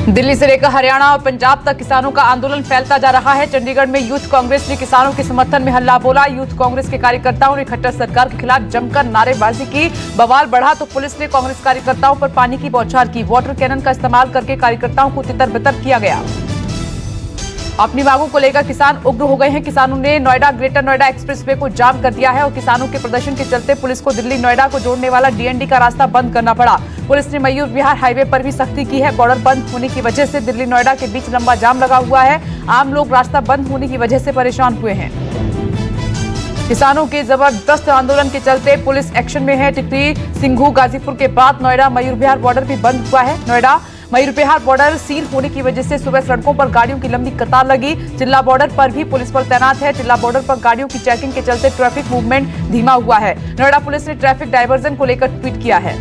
दिल्ली से लेकर हरियाणा और पंजाब तक किसानों का आंदोलन फैलता जा रहा है। चंडीगढ़ में यूथ कांग्रेस ने किसानों के समर्थन में हल्ला बोला। यूथ कांग्रेस के कार्यकर्ताओं ने खट्टर सरकार के खिलाफ जमकर नारेबाजी की। बवाल बढ़ा तो पुलिस ने कांग्रेस कार्यकर्ताओं पर पानी की बौछार की। वाटर कैनन का इस्तेमाल करके कार्यकर्ताओं को तितर-बितर किया गया। अपनी मांगों को लेकर किसान उग्र हो गए हैं। किसानों ने नोएडा ग्रेटर नोएडा एक्सप्रेसवे को जाम कर दिया है और किसानों के प्रदर्शन के चलते पुलिस को दिल्ली नोएडा को जोड़ने वाला डीएनडी का रास्ता बंद करना पड़ा। पुलिस ने मयूर विहार हाईवे पर भी सख्ती की है। बॉर्डर बंद होने की वजह से दिल्ली नोएडा के बीच लंबा जाम लगा हुआ है। आम लोग रास्ता बंद होने की वजह से परेशान हुए हैं। किसानों के जबरदस्त आंदोलन के चलते पुलिस एक्शन में है। टिकरी सिंघू गाजीपुर के बाद नोएडा मयूर विहार बॉर्डर भी बंद हुआ है। नोएडा मयूर विहार बॉर्डर सील होने की वजह से सुबह सड़कों पर गाड़ियों की लंबी कतार लगी। चिल्ला बॉर्डर पर भी पुलिस बल तैनात है। चिल्ला बॉर्डर पर गाड़ियों की चेकिंग के चलते ट्रैफिक मूवमेंट धीमा हुआ है। नोएडा पुलिस ने ट्रैफिक डायवर्जन को लेकर ट्वीट किया है।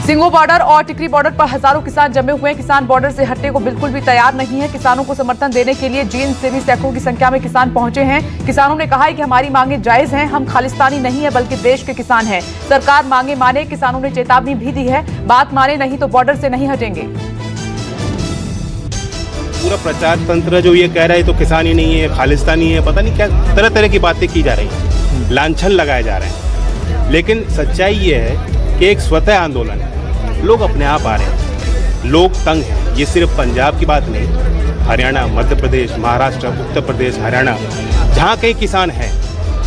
सिंघू बॉर्डर और टिकरी बॉर्डर पर हजारों किसान जमे हुए हैं। किसान बॉर्डर से हटने को बिल्कुल भी तैयार नहीं है। किसानों को समर्थन देने के लिए जींद से भी सैकड़ों की संख्या में किसान पहुंचे हैं। किसानों ने कहा है कि हमारी मांगे जायज हैं। हम खालिस्तानी नहीं है बल्कि देश के किसान हैं। सरकार मांगे माने। किसानों ने चेतावनी भी दी है, बात माने नहीं तो बॉर्डर से नहीं हटेंगे। पूरा प्रचार तंत्र जो ये कह रहा है तो किसान ही नहीं है, खालिस्तानी है, पता नहीं क्या तरह तरह की बातें की जा रही हैं, लांछन लगाए जा रहे हैं। लेकिन सच्चाई ये है कि एक स्वतः आंदोलन है। लोग अपने आप आ रहे हैं, लोग तंग हैं। ये सिर्फ पंजाब की बात नहीं, हरियाणा, मध्य प्रदेश, महाराष्ट्र, उत्तर प्रदेश, हरियाणा, जहाँ कई किसान हैं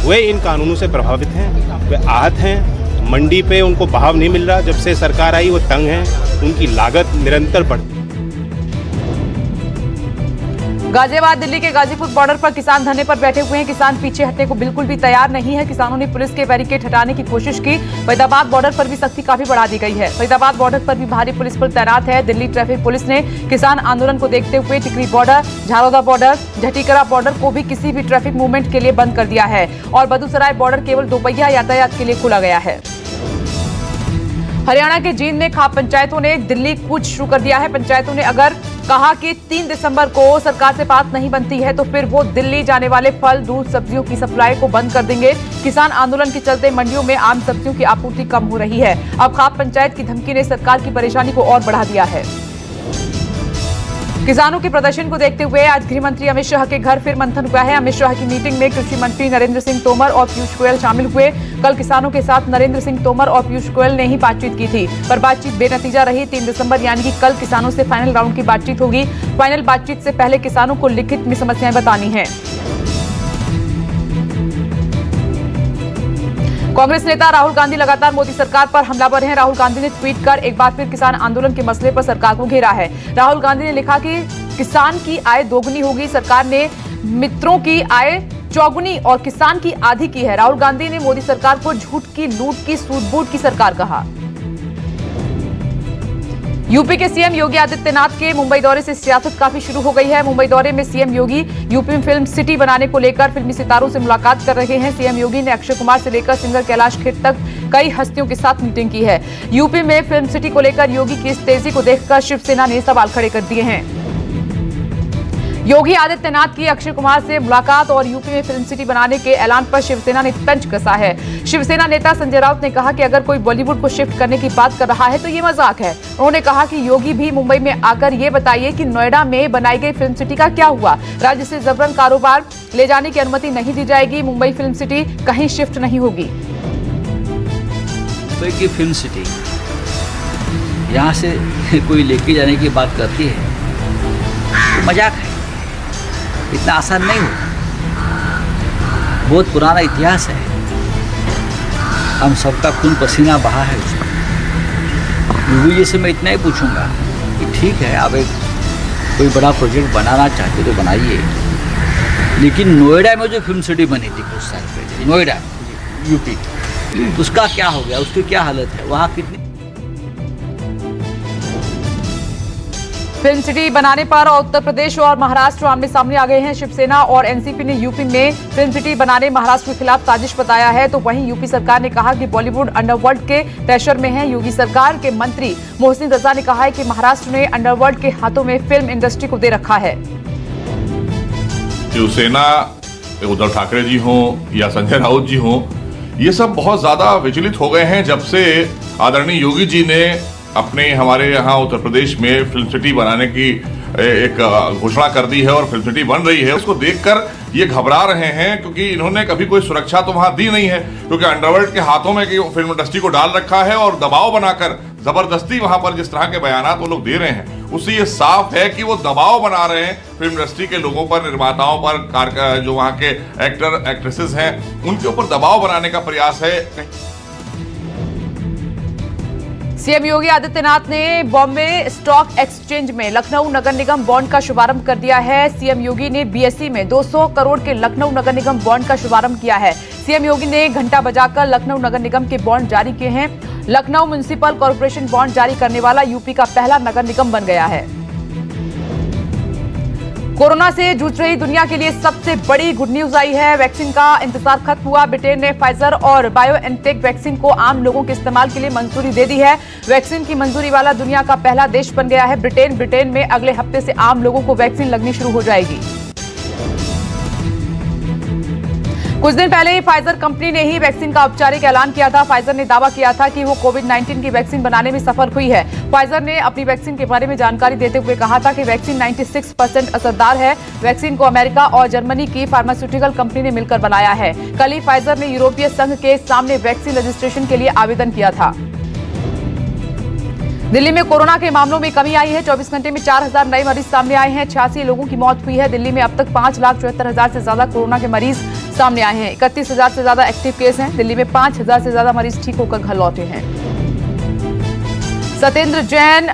वे इन कानूनों से प्रभावित हैं, वे आहत हैं। मंडी पे उनको भाव नहीं मिल रहा। जब से सरकार आई वो तंग हैं, उनकी लागत निरंतर बढ़ती। गाजियाबाद दिल्ली के गाजीपुर बॉर्डर पर किसान धरने पर बैठे हुए हैं। किसान पीछे हटने को बिल्कुल भी तैयार नहीं है। किसानों ने पुलिस के बैरिकेड हटाने की कोशिश की। फरीदाबाद बॉर्डर पर भी सख्ती काफी बढ़ा दी गई है। फरीदाबाद बॉर्डर पर भी भारी पुलिस बल तैनात है। दिल्ली ट्रैफिक पुलिस ने किसान आंदोलन को देखते हुए टिकरी border, Jharoda border, Jhatikara border को भी किसी भी ट्रैफिक मूवमेंट के लिए बंद कर दिया है और बदूसराय बॉर्डर केवल दोपहिया यातायात के लिए खुला गया है। हरियाणा के जींद में खाप पंचायतों ने दिल्ली कूच शुरू कर दिया है। पंचायतों ने अगर कहा कि 3 दिसंबर को सरकार से बात नहीं बनती है तो फिर वो दिल्ली जाने वाले फल, दूध, सब्जियों की सप्लाई को बंद कर देंगे। किसान आंदोलन के चलते मंडियों में आम सब्जियों की आपूर्ति कम हो रही है। अब खाप पंचायत की धमकी ने सरकार की परेशानी को और बढ़ा दिया है। किसानों के प्रदर्शन को देखते हुए आज गृह मंत्री अमित शाह के घर फिर मंथन हुआ है। अमित शाह की मीटिंग में कृषि मंत्री नरेंद्र सिंह तोमर और पीयूष गोयल शामिल हुए। कल किसानों के साथ नरेंद्र सिंह तोमर और पीयूष गोयल ने ही बातचीत की थी, पर बातचीत बेनतीजा रही। 3 दिसंबर यानी कि कल किसानों से फाइनल राउंड की बातचीत होगी। फाइनल बातचीत से पहले किसानों को लिखित में समस्याएं बतानी है। कांग्रेस नेता राहुल गांधी लगातार मोदी सरकार पर हमलावर हैं। राहुल गांधी ने ट्वीट कर एक बार फिर किसान आंदोलन के मसले पर सरकार को घेरा है। राहुल गांधी ने लिखा कि किसान की आय दोगुनी होगी। सरकार ने मित्रों की आय चौगुनी और किसान की आधी की है। राहुल गांधी ने मोदी सरकार को झूठ की, लूट की, सूट-बूट की सरकार कहा। यूपी के सीएम योगी आदित्यनाथ के मुंबई दौरे से सियासत काफी शुरू हो गई है। मुंबई दौरे में सीएम योगी यूपी में फिल्म सिटी बनाने को लेकर फिल्मी सितारों से मुलाकात कर रहे हैं। सीएम योगी ने अक्षय कुमार से लेकर सिंगर कैलाश खेर तक कई हस्तियों के साथ मीटिंग की है। यूपी में फिल्म सिटी को लेकर योगी की इस तेजी को देखकर शिवसेना ने सवाल खड़े कर दिए हैं। योगी आदित्यनाथ की अक्षय कुमार से मुलाकात और यूपी में फिल्म सिटी बनाने के ऐलान पर शिवसेना ने तंज कसा है। शिवसेना नेता संजय राउत ने कहा कि अगर कोई बॉलीवुड को शिफ्ट करने की बात कर रहा है तो ये मजाक है। उन्होंने कहा कि योगी भी मुंबई में आकर ये बताइए कि नोएडा में बनाई गई फिल्म सिटी का क्या हुआ। राज्य से जबरन कारोबार ले जाने की अनुमति नहीं दी जाएगी। मुंबई फिल्म सिटी कहीं शिफ्ट नहीं होगी। मुंबई की फिल्म सिटी यहाँ से कोई लेके जाने की बात करती है तो मजाक है, इतना आसान नहीं हो। बहुत पुराना इतिहास है, हम सबका खून पसीना बहा है उसमें। योगी जी से मैं इतना ही पूछूंगा कि ठीक है, आप एक कोई बड़ा प्रोजेक्ट बनाना चाहते तो बनाइए, लेकिन नोएडा में जो फिल्म सिटी बनी थी कुछ साल पहले, नोएडा यूपी, उसका क्या हो गया, उसकी क्या हालत है, वहाँ कितनी फिल्म सिटी बनाने पर उत्तर प्रदेश और महाराष्ट्र आमने सामने आ गए हैं। शिवसेना और एनसीपी ने यूपी में फिल्म सिटी बनाने महाराष्ट्र के खिलाफ साजिश बताया है, तो वहीं यूपी सरकार ने कहा कि बॉलीवुड अंडरवर्ल्ड के प्रेशर में है। योगी सरकार के मंत्री मोहसिन रजा ने कहा है कि महाराष्ट्र ने अंडरवर्ल्ड के हाथों में फिल्म इंडस्ट्री को दे रखा है। शिवसेना उद्धव ठाकरे जी हों या संजय राउत जी हों, ये सब बहुत ज्यादा विचलित हो गए हैं जब से आदरणीय योगी जी ने अपने हमारे यहाँ उत्तर प्रदेश में फिल्म सिटी बनाने की एक घोषणा कर दी है और फिल्म सिटी बन रही है। उसको देखकर ये घबरा रहे हैं क्योंकि इन्होंने कभी कोई सुरक्षा तो वहां दी नहीं है, क्योंकि अंडरवर्ल्ड के हाथों में फिल्म इंडस्ट्री को डाल रखा है और दबाव बनाकर जबरदस्ती वहां पर जिस तरह के बयानात वो लोग दे रहे हैं उससे ये साफ है कि वो दबाव बना रहे हैं फिल्म इंडस्ट्री के लोगों पर, निर्माताओं पर, जो वहां के एक्टर एक्ट्रेसेस हैं उनके ऊपर दबाव बनाने का प्रयास है। सीएम योगी आदित्यनाथ ने बॉम्बे स्टॉक एक्सचेंज में लखनऊ नगर निगम बॉन्ड का शुभारंभ कर दिया है। सीएम योगी ने बीएसई में 200 करोड़ के लखनऊ नगर निगम बॉन्ड का शुभारंभ किया है। सीएम योगी ने घंटा बजाकर लखनऊ नगर निगम के बॉन्ड जारी किए हैं। लखनऊ म्युनिसिपल कॉर्पोरेशन बॉन्ड जारी करने वाला यूपी का पहला नगर निगम बन गया है। कोरोना से जूझ रही दुनिया के लिए सबसे बड़ी गुड न्यूज आई है। वैक्सीन का इंतजार खत्म हुआ। ब्रिटेन ने फाइजर और बायोएनटेक वैक्सीन को आम लोगों के इस्तेमाल के लिए मंजूरी दे दी है। वैक्सीन की मंजूरी वाला दुनिया का पहला देश बन गया है ब्रिटेन में अगले हफ्ते से आम लोगों को वैक्सीन लगनी शुरू हो जाएगी। कुछ दिन पहले ही फाइजर कंपनी ने ही वैक्सीन का औपचारिक ऐलान किया था। फाइजर ने दावा किया था कि वो कोविड-19 की वैक्सीन बनाने में सफल हुई है। फाइजर ने अपनी वैक्सीन के बारे में जानकारी देते हुए कहा था कि वैक्सीन 96% असरदार है। वैक्सीन को अमेरिका और जर्मनी की फार्मास्यूटिकल कंपनी ने मिलकर बनाया है। कल ही फाइजर ने यूरोपीय संघ के सामने वैक्सीन रजिस्ट्रेशन के लिए आवेदन किया था। दिल्ली में कोरोना के मामलों में कमी आई है। 24 घंटे में 4000 नए मरीज सामने आए हैं। 86 लोगों की मौत हुई है। दिल्ली में अब तक 5,74,000 से ज्यादा कोरोना के मरीज सामने आए हैं। 31,000 से ज्यादा एक्टिव केस हैं। दिल्ली में 5,000 से ज्यादा मरीज ठीक होकर घर लौटे हैं। सत्येंद्र जैन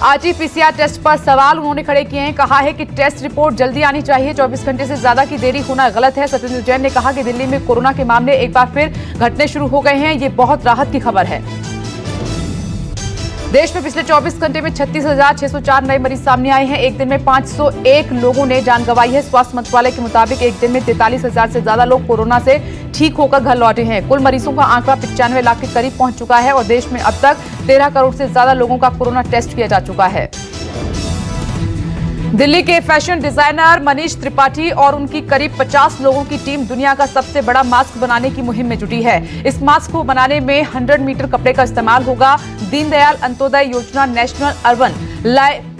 आरटी-पीसीआर टेस्ट पर सवाल उन्होंने खड़े किए हैं। कहा है कि टेस्ट रिपोर्ट जल्दी आनी चाहिए। 24 घंटे से ज्यादा की देरी होना गलत है। सत्येंद्र जैन ने कहा कि दिल्ली में कोरोना के मामले एक बार फिर घटने शुरू हो गए हैं। ये बहुत राहत की खबर है। देश में पिछले 24 घंटे में 36,604 नए मरीज सामने आए हैं। एक दिन में 501 लोगों ने जान गंवाई है। स्वास्थ्य मंत्रालय के मुताबिक एक दिन में 43,000 से ज्यादा लोग कोरोना से ठीक होकर घर लौटे हैं। कुल मरीजों का आंकड़ा 95 लाख के करीब पहुंच चुका है और देश में अब तक 13 करोड़ से ज्यादा लोगों का कोरोना टेस्ट किया जा चुका है। दिल्ली के फैशन डिजाइनर मनीष त्रिपाठी और उनकी करीब 50 लोगों की टीम दुनिया का सबसे बड़ा मास्क बनाने की मुहिम में जुटी है। इस मास्क को बनाने में 100 मीटर कपड़े का इस्तेमाल होगा। दीनदयाल अंत्योदय योजना, national urban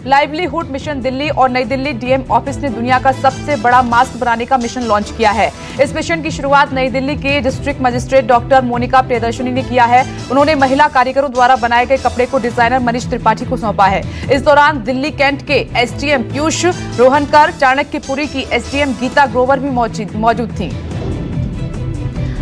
livelihood mission Delhi और नई दिल्ली डीएम ऑफिस ने दुनिया का सबसे बड़ा मास्क बनाने का मिशन लॉन्च किया है। इस मिशन की शुरुआत नई दिल्ली के district magistrate doctor Monika Priyadarshini ने किया है। उन्होंने महिला कारीगरों द्वारा बनाए गए कपड़े को डिजाइनर मनीष त्रिपाठी को सौंपा है। इस दौरान दिल्ली कैंट के एसडीएम पीयूष रोहनकर, चाणक्यपुरी की एसडीएम गीता ग्रोवर भी मौजूद थी।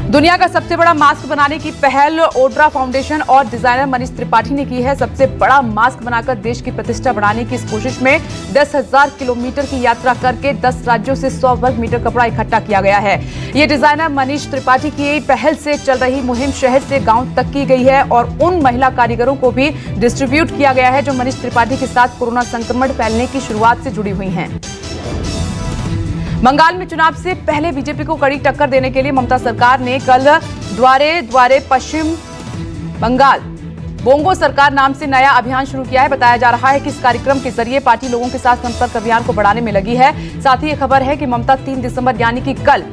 दुनिया का सबसे बड़ा मास्क बनाने की पहल ओड्रा फाउंडेशन और डिजाइनर मनीष त्रिपाठी ने की है। सबसे बड़ा मास्क बनाकर देश की प्रतिष्ठा बढ़ाने की इस कोशिश में 10,000 किलोमीटर की यात्रा करके 10 राज्यों से 100 वर्ग मीटर कपड़ा इकट्ठा किया गया है। ये डिजाइनर मनीष त्रिपाठी की पहल से चल रही मुहिम शहर से गांव तक की गई है और उन महिला कारीगरों को भी डिस्ट्रीब्यूट किया गया है जो मनीष त्रिपाठी के साथ कोरोना संक्रमण फैलने की शुरुआत से जुड़ी हुई हैं। बंगाल में चुनाव से पहले बीजेपी को कड़ी टक्कर देने के लिए ममता सरकार ने कल द्वारे द्वारे पश्चिम बंगाल बोंगो सरकार नाम से नया अभियान शुरू किया है। बताया जा रहा है कि इस कार्यक्रम के जरिए पार्टी लोगों के साथ संपर्क अभियान को बढ़ाने में लगी है। साथ ही ये खबर है कि ममता 3 दिसंबर यानी कि कल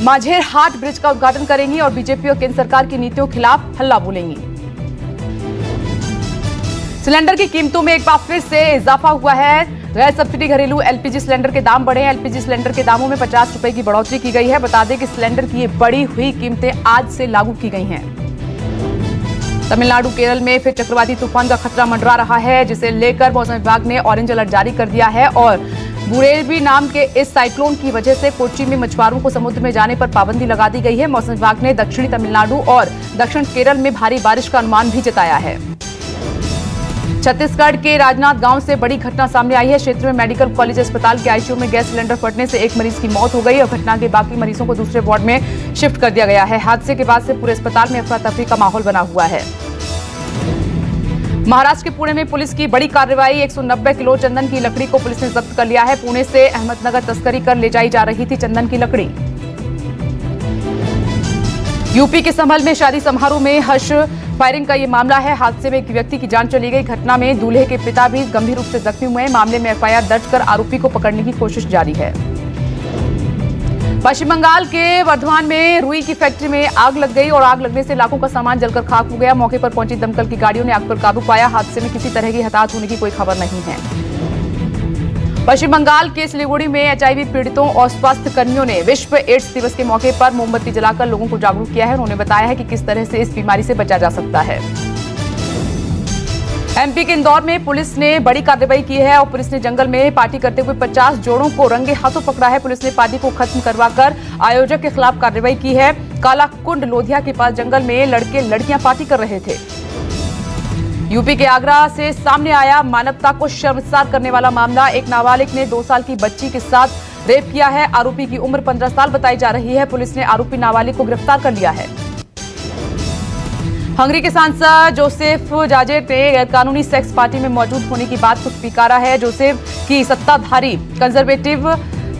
माझेर हाट ब्रिज का उद्घाटन करेंगी और बीजेपी और केंद्र सरकार की नीतियों के खिलाफ हल्ला बोलेंगी। सिलेंडर की कीमतों में एक बार फिर से इजाफा हुआ है। गैस सब्सिडी घरेलू एलपीजी सिलेंडर के दाम बढ़े हैं। एलपीजी सिलेंडर के दामों में 50 रुपए की बढ़ोतरी की गई है। बता दें कि सिलेंडर की ये बढ़ी हुई कीमतें आज से लागू की गई हैं। तमिलनाडु केरल में फिर चक्रवाती तूफान का खतरा मंडरा रहा है, जिसे लेकर मौसम विभाग ने ऑरेंज अलर्ट जारी कर दिया है और बुरेवी नाम के इस साइक्लोन की वजह से कोच्चि में मछुआरों को समुद्र में जाने पर पाबंदी लगा दी गई है। मौसम विभाग ने दक्षिणी तमिलनाडु और दक्षिण केरल में भारी बारिश का अनुमान भी जताया है। छत्तीसगढ़ के राजनाथ गांव से बड़ी घटना सामने आई है। क्षेत्र में मेडिकल कॉलेज अस्पताल के आईसीयू में गैस सिलेंडर फटने से एक मरीज की मौत हो गई और घटना के बाकी मरीजों को दूसरे वार्ड में शिफ्ट कर दिया गया है। हादसे के बाद से पूरे अस्पताल में अफरा तफरी का माहौल बना हुआ है। महाराष्ट्र के पुणे में पुलिस की बड़ी कार्रवाई। 190 किलो चंदन की लकड़ी को पुलिस ने जब्त कर लिया है। पुणे से अहमदनगर तस्करी कर ले जाई जा रही थी चंदन की लकड़ी। यूपी के संभल में शादी समारोह में हर्ष फायरिंग का ये मामला है। हादसे में एक व्यक्ति की जान चली गई। घटना में दूल्हे के पिता भी गंभीर रूप से जख्मी हुए हैं। मामले में एफआईआर दर्ज कर आरोपी को पकड़ने की कोशिश जारी है। पश्चिम बंगाल के वर्धमान में रुई की फैक्ट्री में आग लग गई और आग लगने से लाखों का सामान जलकर खाक हो गया। मौके पर पहुंची दमकल की गाड़ियों ने आग पर काबू पाया। हादसे में किसी तरह की हताहत होने की कोई खबर नहीं है। पश्चिम बंगाल के सिलीगुड़ी में एचआईवी पीड़ितों और स्वास्थ्य कर्मियों ने विश्व एड्स दिवस के मौके पर मोमबत्ती जलाकर लोगों को जागरूक किया है। उन्होंने बताया है कि किस तरह से इस बीमारी से बचा जा सकता है। एमपी के इंदौर में पुलिस ने बड़ी कार्रवाई की है और पुलिस ने जंगल में पार्टी करते हुए 50 जोड़ों को रंगे हाथों पकड़ा है। पुलिस ने पार्टी को खत्म करवाकर आयोजक के खिलाफ कार्रवाई की है। कालाकुंड लोधिया के पास जंगल में लड़के लड़कियां पार्टी कर रहे थे। यूपी के आगरा से सामने आया मानवता को शर्मसार करने वाला मामला। एक नाबालिग ने 2 साल की बच्ची के साथ रेप किया है। आरोपी की उम्र 15 साल बताई जा रही है। पुलिस ने आरोपी नाबालिग को गिरफ्तार कर लिया है। हंगरी के सांसद जोसेफ जाजेट ने गैरकानूनी सेक्स पार्टी में मौजूद होने की बात को स्वीकारा है। जोसेफ की सत्ताधारी कंजर्वेटिव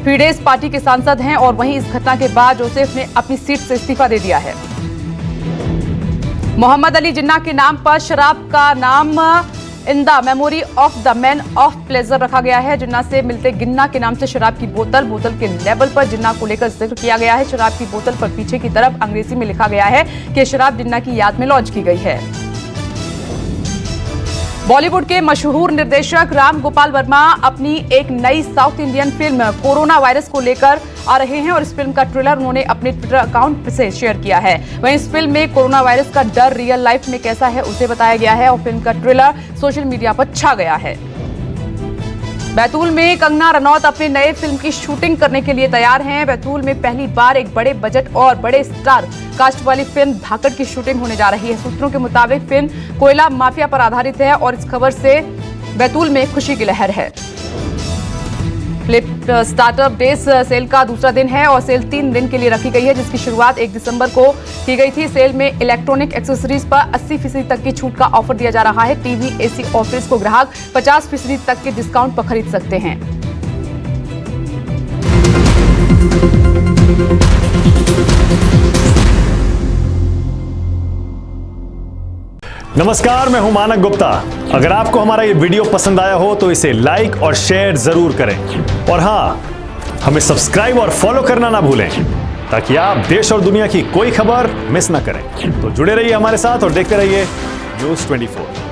फिडेस पार्टी के सांसद हैं और वहीं इस घटना के बाद जोसेफ ने अपनी सीट से इस्तीफा दे दिया है। मोहम्मद अली जिन्ना के नाम पर शराब का नाम in the memory of the man of pleasure रखा गया है। जिन्ना से मिलते गिन्ना के नाम से शराब की बोतल के लेबल पर जिन्ना को लेकर जिक्र किया गया है। शराब की बोतल पर पीछे की तरफ अंग्रेजी में लिखा गया है कि शराब जिन्ना की याद में लॉन्च की गई है। बॉलीवुड के मशहूर निर्देशक राम गोपाल वर्मा अपनी एक नई south Indian film corona virus को लेकर आ रहे हैं और इस फिल्म का ट्रेलर उन्होंने अपने ट्विटर अकाउंट से शेयर किया है। वहीं इस फिल्म में कोरोना वायरस का डर रियल लाइफ में कैसा है उसे बताया गया है और फिल्म का ट्रेलर सोशल मीडिया पर छा गया है। बैतूल में कंगना रनौत अपने नए फिल्म की शूटिंग करने के लिए तैयार हैं। बैतूल में पहली बार एक बड़े बजट और बड़े स्टार कास्ट वाली फिल्म धाकड़ की शूटिंग होने जा रही है। सूत्रों के मुताबिक फिल्म कोयला माफिया पर आधारित है और इस खबर से बैतूल में खुशी की लहर है। फ्लिप स्टार्टअप डेज सेल का दूसरा दिन है और सेल 3 दिन के लिए रखी गई है, जिसकी शुरुआत 1 दिसंबर को की गई थी। सेल में इलेक्ट्रॉनिक एक्सेसरीज पर 80% तक की छूट का ऑफर दिया जा रहा है। टीवी, एसी, ऑफिस को ग्राहक 50% तक के डिस्काउंट पर खरीद सकते हैं। नमस्कार, मैं हूं मानक गुप्ता। अगर आपको हमारा ये वीडियो पसंद आया हो तो इसे लाइक और शेयर जरूर करें और हाँ, हमें सब्सक्राइब और फॉलो करना ना भूलें ताकि आप देश और दुनिया की कोई खबर मिस ना करें। तो जुड़े रहिए हमारे साथ और देखते रहिए न्यूज़ 24।